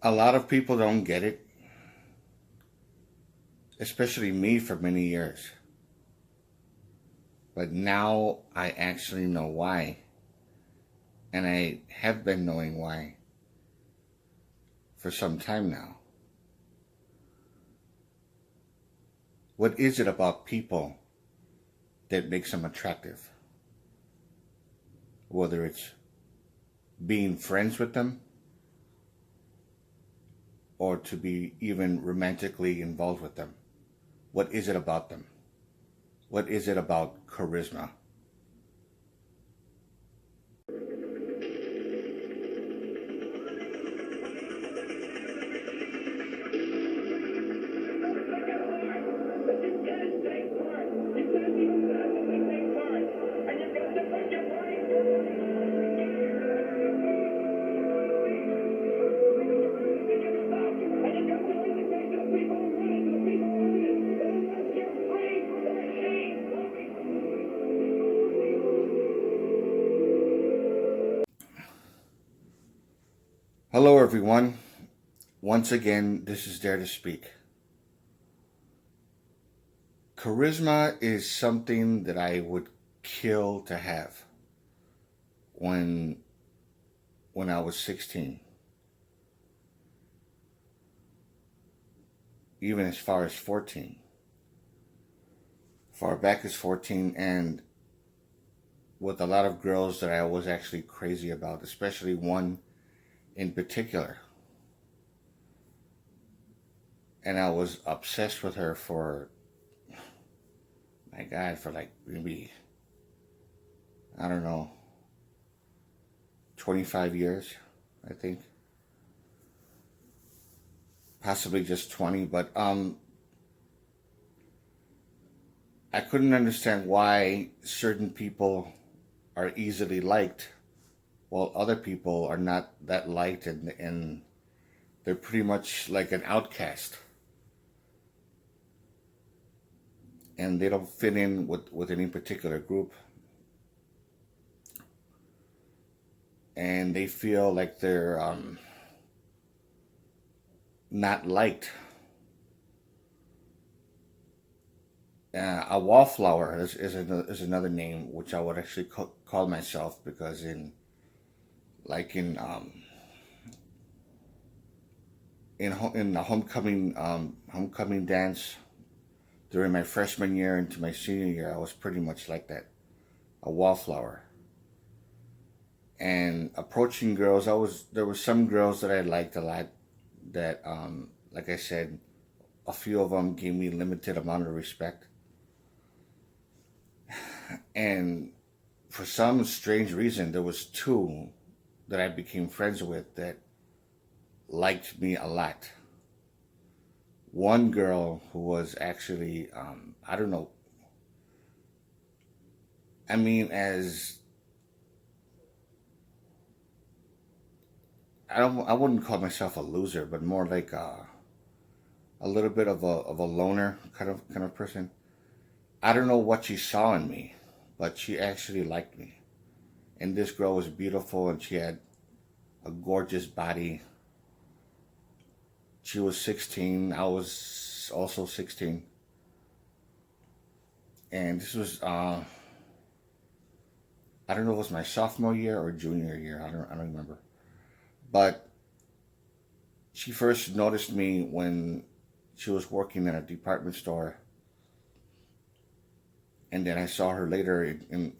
A lot of people don't get it, especially me for many years. But now I actually know why. And I have been knowing why for some time now. What is it about people that makes them attractive? Whether it's being friends with them or to be even romantically involved with them. What is it about them? What is it about charisma? Hello, everyone. Once again, this is Dare to Speak. Charisma is something that I would kill to have when I was 16. Even as far as 14. Far back as 14, and with a lot of girls that I was actually crazy about, especially one in particular. And I was obsessed with her for, my God, for like maybe, I don't know, 25 years, I think. Possibly just 20, but I couldn't understand why certain people are easily liked while other people are not that liked, and they're pretty much like an outcast. And they don't fit in with any particular group. And they feel like they're not liked. A wallflower is another name which I would actually call myself, because in the homecoming dance during my freshman year into my senior year, I was pretty much like that, a wallflower. And approaching girls, there were some girls that I liked a lot that, like I said, a few of them gave me limited amount of respect. And for some strange reason, there was two that I became friends with that liked me a lot. One girl who was actually, I don't know, I mean, as, I wouldn't call myself a loser, but more like a little bit of a loner kind of person. I don't know what she saw in me, but she actually liked me. And this girl was beautiful, and she had a gorgeous body. She was 16. I was also 16. And this was, I don't know if it was my sophomore year or junior year. I don't remember. But she first noticed me when she was working at a department store. And then I saw her later in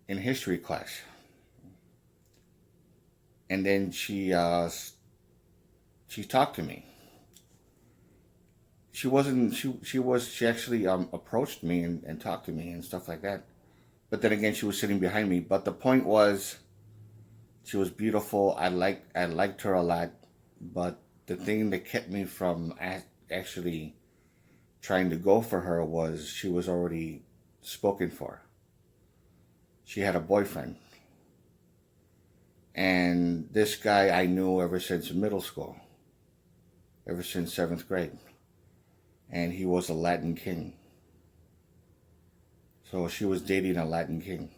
history class. And then she talked to me. She actually approached me and talked to me and stuff like that. But then again, she was sitting behind me. But the point was, she was beautiful. I liked her a lot. But the thing that kept me from actually trying to go for her was she was already spoken for. She had a boyfriend. And this guy I knew ever since middle school, ever since 7th grade. And he was a Latin king. So she was dating a Latin king.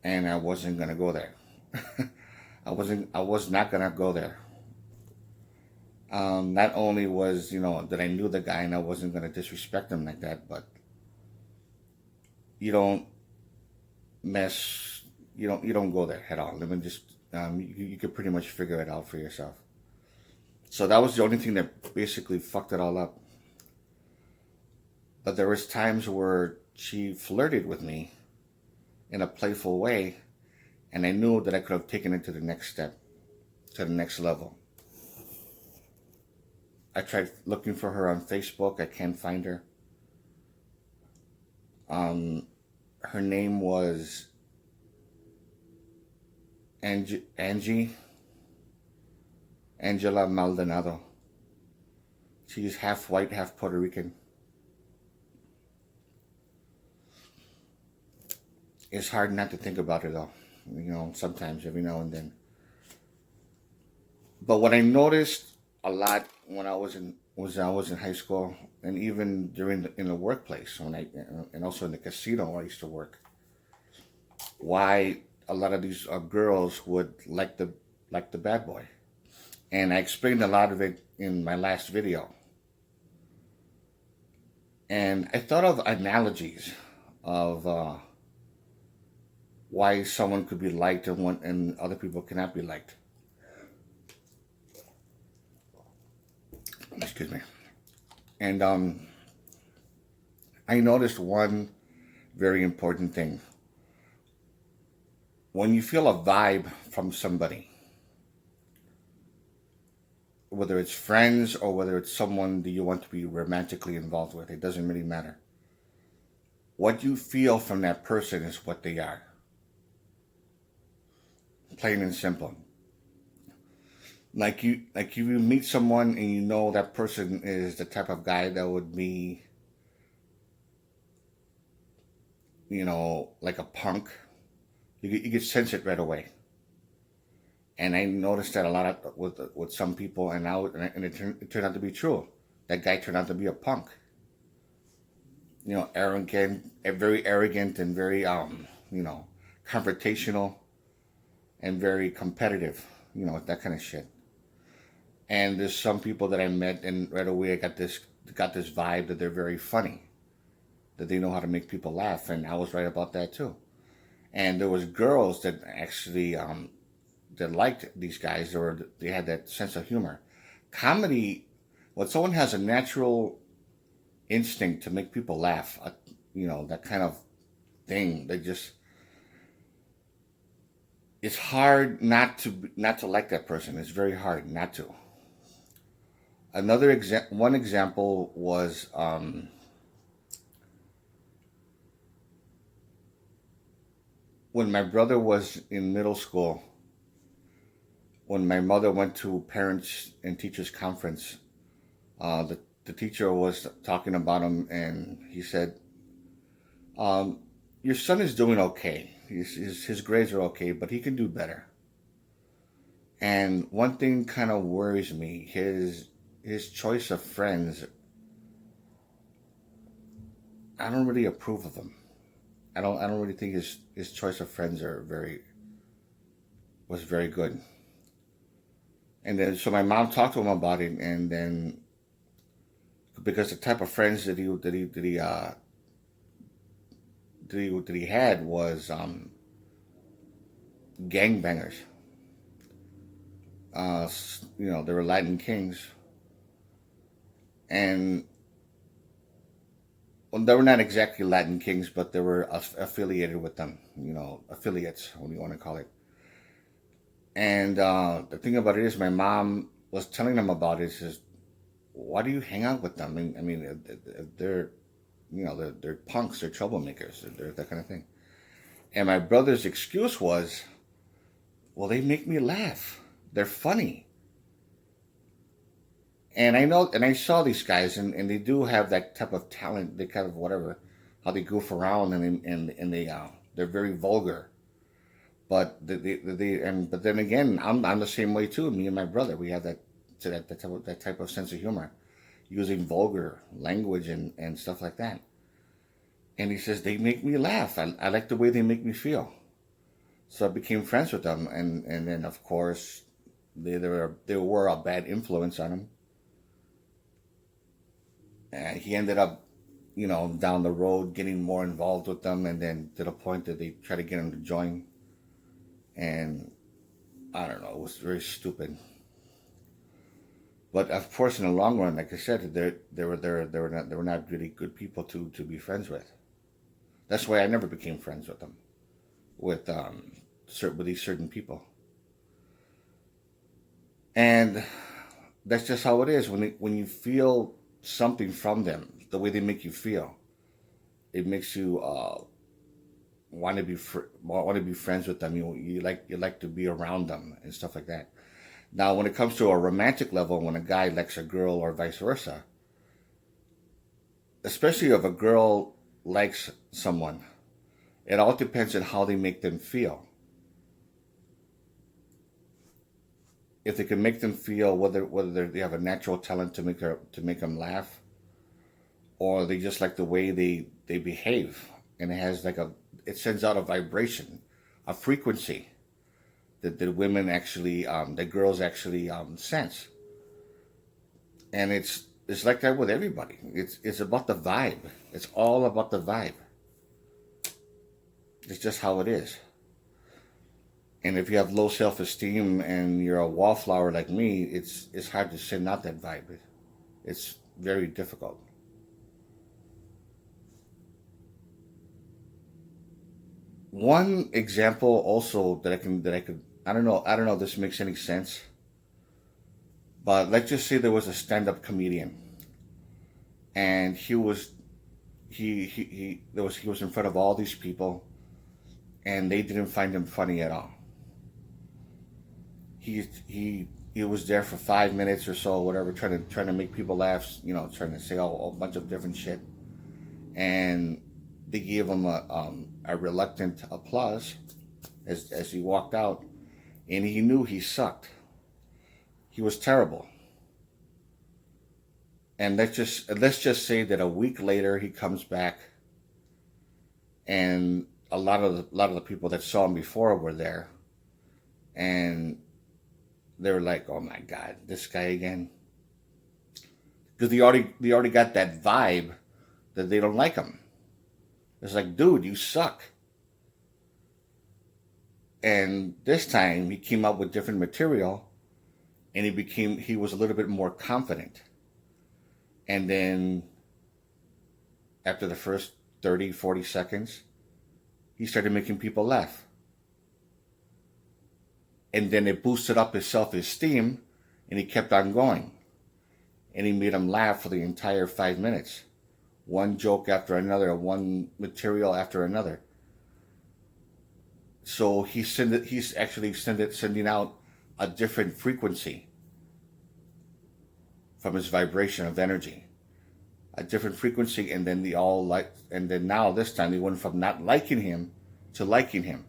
And I wasn't going to go there. I was not gonna go there. Not only was, that I knew the guy and I wasn't gonna disrespect him like that, but you don't mess, you don't go there at all. Let me just, you could pretty much figure it out for yourself. So that was the only thing that basically fucked it all up. But there was times where she flirted with me in a playful way, and I knew that I could have taken it to the next step, to the next level. I tried looking for her on Facebook. I can't find her. Her name was Angela Maldonado. She's half white, half Puerto Rican. It's hard not to think about her though, sometimes, every now and then. But what I noticed a lot when I was in high school, and even in the workplace, and also in the casino where I used to work, why a lot of these girls would like the bad boy, and I explained a lot of it in my last video. And I thought of analogies of why someone could be liked and other people cannot be liked. Excuse me. And I noticed one very important thing. When you feel a vibe from somebody, whether it's friends or whether it's someone that you want to be romantically involved with, it doesn't really matter. What you feel from that person is what they are. Plain and simple. Like you meet someone and you know that person is the type of guy that would be, like a punk. You could sense it right away. And I noticed that a lot with some people, and it turned out to be true. That guy turned out to be a punk. Arrogant, very arrogant, and very confrontational, and very competitive. That kind of shit. And there's some people that I met, and right away I got this vibe that they're very funny, that they know how to make people laugh, and I was right about that too. And there was girls that actually that liked these guys, or they had that sense of humor. Comedy, when someone has a natural instinct to make people laugh, that kind of thing, it's hard not to like that person. It's very hard not to. One example was when my brother was in middle school. When my mother went to parents and teachers conference, the teacher was talking about him, and he said, "Your son is doing okay. His grades are okay, but he can do better." And one thing kind of worries me: his choice of friends. I don't really approve of him. I don't really think his choice of friends was very good. And then, so my mom talked to him about it, and then, because the type of friends that he had was gangbangers. They were Latin kings, and well, they were not exactly Latin kings, but they were affiliated with them. Affiliates, what do you want to call it? And the thing about it is, my mom was telling them about it. She says, "Why do you hang out with them? I mean, they're punks, they're troublemakers, they're that kind of thing." And my brother's excuse was, "Well, they make me laugh. They're funny." And I saw these guys, and they do have that type of talent. They kind of whatever, how they goof around, and they're very vulgar. But but then again, I'm the same way too. Me and my brother, we have that type of sense of humor, using vulgar language and stuff like that. And he says, "They make me laugh. I like the way they make me feel." So I became friends with them, and then of course they were a bad influence on him, and he ended up, down the road getting more involved with them, and then to the point that they tried to get him to join, and I don't know, it was very stupid. But of course, in the long run, like I said, they were not really good people to be friends with. That's why I never became friends with them, with with these certain people, and that's just how it is when you feel something from them, the way they make you feel, it makes you want to be friends with them. You like to be around them and stuff like that. Now, when it comes to a romantic level, when a guy likes a girl or vice versa, especially if a girl likes someone, it all depends on how they make them feel. If they can make them feel, whether they have a natural talent to make them laugh, or they just like the way they behave, and it sends out a vibration, a frequency that the women actually, the girls actually sense, and it's like that with everybody. It's about the vibe. It's all about the vibe. It's just how it is. And if you have low self esteem and you're a wallflower like me, it's hard to send out that vibe. It's very difficult. One example also that I could I don't know if this makes any sense, but let's just say there was a stand up comedian, and he was in front of all these people, and they didn't find him funny at all. He was there for 5 minutes or so, whatever, trying to make people laugh, trying to say a bunch of different shit, and they gave him a reluctant applause as he walked out, and he knew he sucked. He was terrible. And let's just say that a week later he comes back, and a lot of the people that saw him before were there, and they were like, "Oh my God, this guy again," because they already got that vibe that they don't like him. It's like, dude, you suck. And this time he came up with different material, and he was a little bit more confident. And then after the first 30, 40 seconds, he started making people laugh. And then it boosted up his self-esteem, and he kept on going. And he made them laugh for the entire 5 minutes. One joke after another, one material after another. So he's actually sending out a different frequency from his vibration of energy, a different frequency, and then and then now this time they went from not liking him to liking him.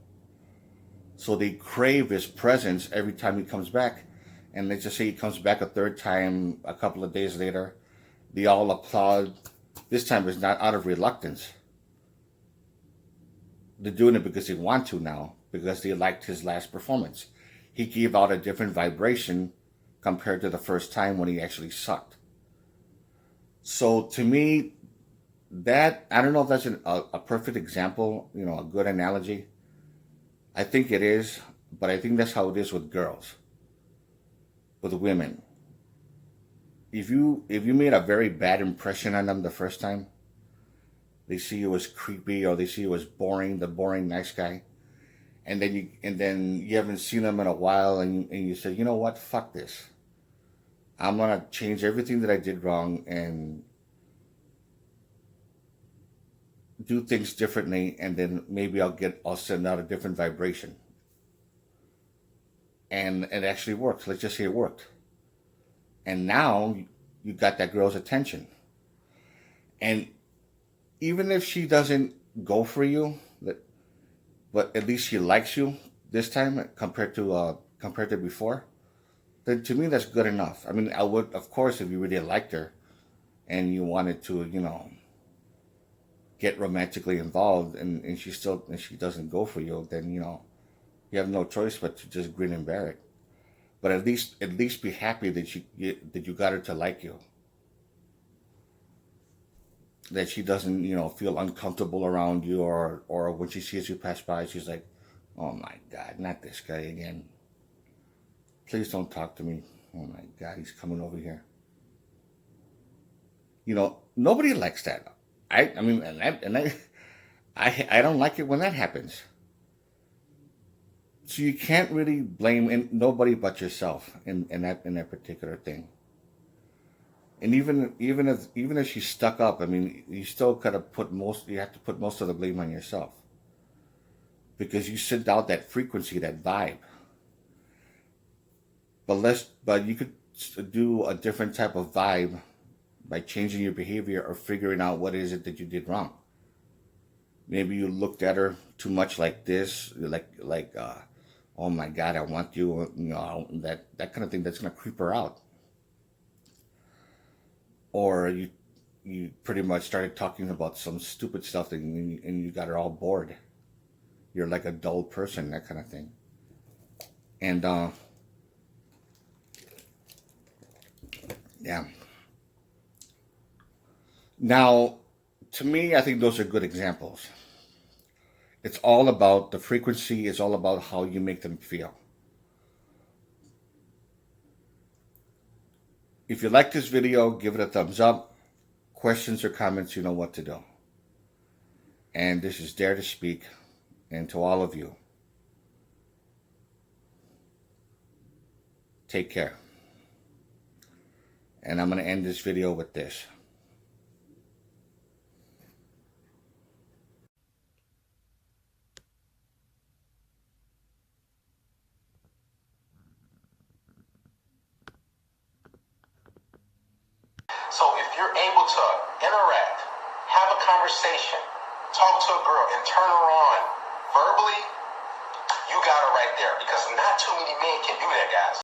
So they crave his presence every time he comes back. And let's just say he comes back a third time a couple of days later, they all applaud. This time it's not out of reluctance. They're doing it because they want to now, because they liked his last performance. He gave out a different vibration compared to the first time when he actually sucked. So to me, I don't know if that's a perfect example, a good analogy. I think it is, but I think that's how it is with girls, with women. If you made a very bad impression on them the first time, they see you as creepy, or they see you as boring, the boring nice guy, and then you haven't seen them in a while, and you say, you know what, fuck this. I'm gonna change everything that I did wrong and do things differently, and then maybe I'll send out a different vibration. And it actually worked. Let's just say it worked. And now you got that girl's attention. And even if she doesn't go for you, but at least she likes you this time compared to before, then to me that's good enough. I mean, I would, of course, if you really liked her and you wanted to, get romantically involved, and she doesn't go for you, then You have no choice but to just grin and bear it. But at least be happy that you got her to like you. That she doesn't, feel uncomfortable around you, or when she sees you pass by, she's like, "Oh my God, not this guy again. Please don't talk to me. Oh my God, he's coming over here." Nobody likes that. I mean, I don't like it when that happens. So you can't really blame nobody but yourself in that particular thing. And even if she's stuck up, I mean, you have to put most of the blame on yourself, because you sent out that frequency, that vibe. But you could do a different type of vibe by changing your behavior or figuring out what is it that you did wrong. Maybe you looked at her too much like this, oh my God, I want you, that kind of thing. That's gonna creep her out. Or you pretty much started talking about some stupid stuff, and you got her all bored. You're like a dull person, that kind of thing. And yeah. Now, to me, I think those are good examples. It's all about the frequency. It's all about how you make them feel. If you like this video, give it a thumbs up. Questions or comments, you know what to do. And this is Dare to Speak. And to all of you, take care. And I'm going to end this video with this. So if you're able to interact, have a conversation, talk to a girl, and turn her on verbally, you got her right there, because not too many men can do that, guys.